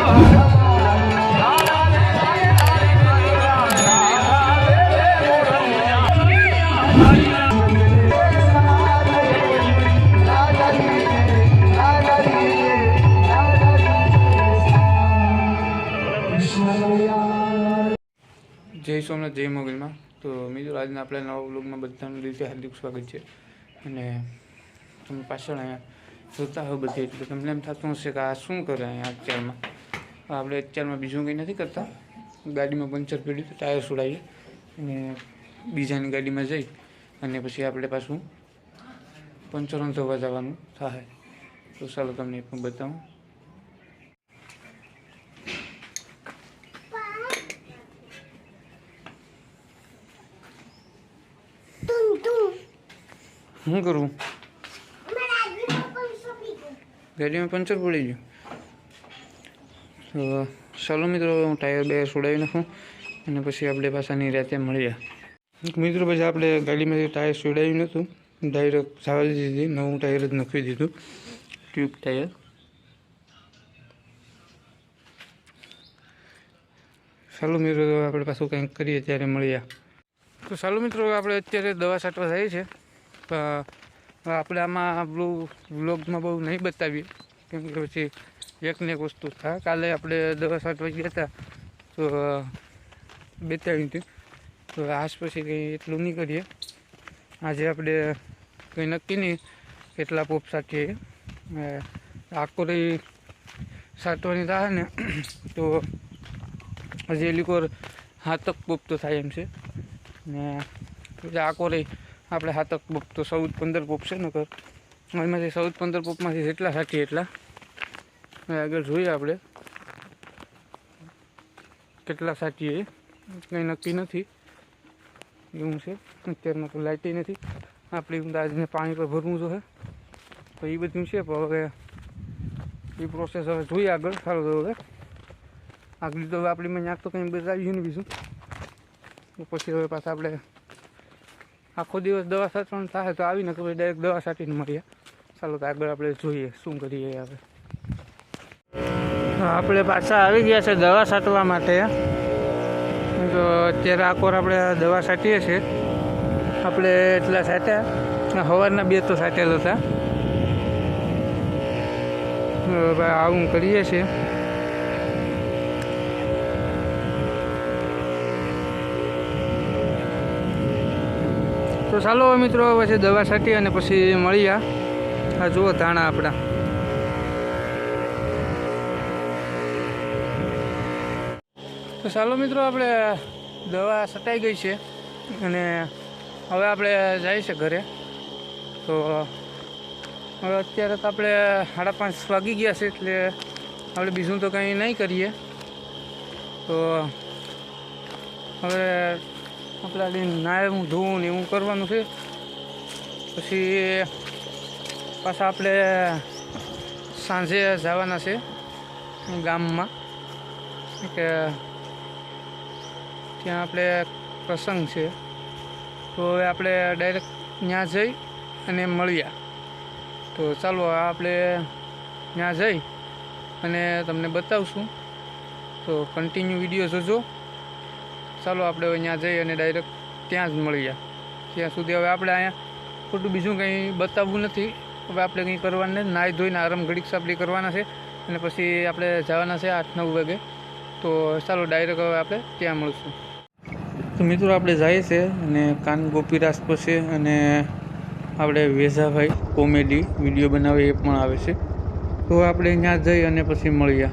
જય સોમનાથ, જય મોગલમાં. તો મિત્રો, આજના આપણા નવા વ્લોગમાં બધાનું રીતે હાર્દિક સ્વાગત છે. અને તમે પાછળ અહીંયા જોતા હો બધી, એટલે તમને એમ થતું હશે કે આ શું કરે અહીંયા અત્યારમાં. આપણે અત્યારમાં બીજું કંઈ નથી કરતા. ગાડીમાં પંચર પડ્યું તો ટાયર છોડાવીએ અને બીજાની ગાડીમાં જઈ અને પછી આપણે પાછું પંચરો ધોવા જવાનું થાય. તો ચાલો તમને એ પણ બતાવું. શું કરું? ગાડીમાં પંચર પડી ગયું. તો ચાલો મિત્રો, હું ટાયર બે છોડાવી નાખું અને પછી આપણે પાછાની રાતે મળીએ. મિત્રો, પછી આપણે ગાડીમાંથી ટાયર છોડાવ્યું નહોતું, ડાયરેક્ટ જવા દીધી, નવું ટાયર જ નાખી દીધું, ટ્યુબ ટાયર. ચાલો મિત્રો, આપણે પાછું કંઈક કરીએ ત્યારે મળીએ. તો ચાલો મિત્રો, આપણે અત્યારે દવા છાંટવા જઈએ છીએ. આપણે આમાં વ્લોગમાં બહુ નહીં બતાવીએ, કેમ કે પછી એકને એક વસ્તુ થાય. કાલે આપણે દવા છાંટવા ગયા હતા તો બતાવી હતી, તો આજ પછી કંઈ એટલું નહીં કરીએ. આજે આપણે કંઈ નક્કી નહીં કેટલા પોપ છાંટીએ. આખો રહી છાંટવાની થાય ને તો હજી એલીકોર 7 પોપ તો થાય એમ છે. ને આખો રહી આપણે 7 પોપ તો 14-15 પોપ છે નકર. એમાંથી 14-15 પોપમાંથી જેટલા છાંટીએ એટલા આગળ જોઈએ આપણે કેટલા છાંટીએ, કંઈ નક્કી નથી એવું છે. અત્યારમાં તો લાઇટે નથી, આપણે આજને પાણી પર ભરવું જોઈએ, તો એ બધું છે. પણ હવે એ પ્રોસેસ હવે જોઈએ આગળ. સારું તો હવે આગળ તો હવે આપણી મેં તો કંઈ બતાવ્યું ને બીજું, તો પછી હવે પાછા આપણે આખો દિવસ દવા છાંટવાનું થાય તો આવીને કે ડાયરેક્ટ દવા છાંટીને મળીએ. ચાલો તો આગળ આપણે જોઈએ શું કરીએ. હવે આપણે પાછા આવી ગયા છે દવા છાંટવા માટે. તો અત્યારે આકોર આપણે દવા છાંટીએ છીએ. આપણે એટલા છાંટ્યા, સવારના 2 તો છાંટેલા હતા. આવું કરીએ છીએ. તો ચાલો મિત્રો, પછી દવા છાંટી અને પછી મળીએ. આ જુઓ ધાણા આપણા. તો ચાલો મિત્રો, આપણે દવા છટાઈ ગઈ છે અને હવે આપણે જઈએ છીએ ઘરે. તો હવે અત્યારે તો આપણે 5:30 વાગી ગયા છે, એટલે આપણે બીજું તો કંઈ નહીં કરીએ. તો હવે આપણે નાહવું ધોવું ને એવું કરવાનું છે. પછી પાછા આપણે સાંજે જવાના છે ગામમાં, કે ત્યાં આપણે પ્રસંગ છે. તો હવે આપણે ડાયરેક્ટ ત્યાં જઈ અને મળ્યા. તો ચાલો આપણે ત્યાં જઈ અને તમને બતાવશું. તો કન્ટિન્યુ વિડીયો જોજો. ચાલો આપણે હવે ત્યાં જઈ અને ડાયરેક્ટ ત્યાં જ મળીએ. ત્યાં સુધી હવે આપણે અહીંયા ખોટું બીજું કંઈ બતાવવું નથી. હવે આપણે કંઈ કરવાનું નથી, નાહી ધોઈને આરામ ઘડીક સાપડી કરવાના છે અને પછી આપણે જવાના છે 8-9 વાગે. તો ચાલો ડાયરેક્ટ હવે આપણે ત્યાં મળશું. તો મિત્રો, આપણે જઈએ છીએ અને કાન ગોપીરાસ પાસે, અને આપણે વેઝાભાઈ કોમેડી વિડીયો બનાવે એ પણ આવે છે. તો આપણે ત્યાં જઈ અને પછી મળીએ.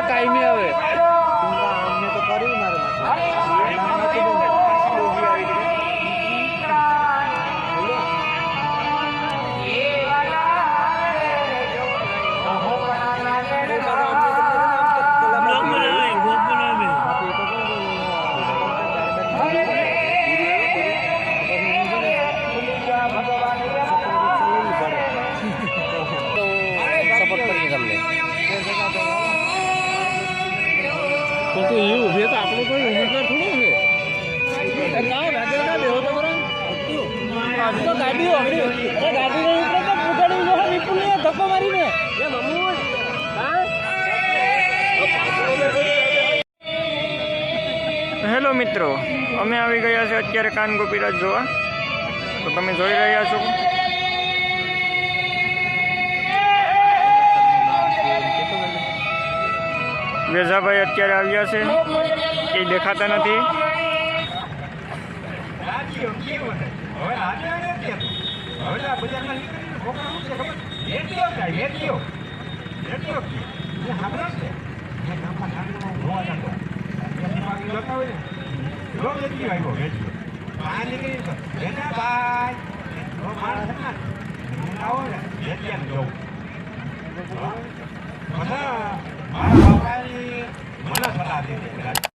કાયમી આવે અમને તો કર્યું મારે તો એ ઉભે તો આપણો કોઈ ઉમેદવાર થોડો છે ના ભાગ્ય ના બેહો તો બરાબર તો ગાડી ઓગળી અરે ગાડી નહીં તો પૂછડી જો વિપુલ ને ધક્કો મારીને એ મમ્મુ હા હેલો મિત્રો, અમે આવી ગયા છે અત્યારે કાન ગોપીરાજ જોવા. તો તમે જોઈ રહ્યા છો વેઝાભાઈ અત્યારે આવ્યા છે, એ દેખાતા નથી. મને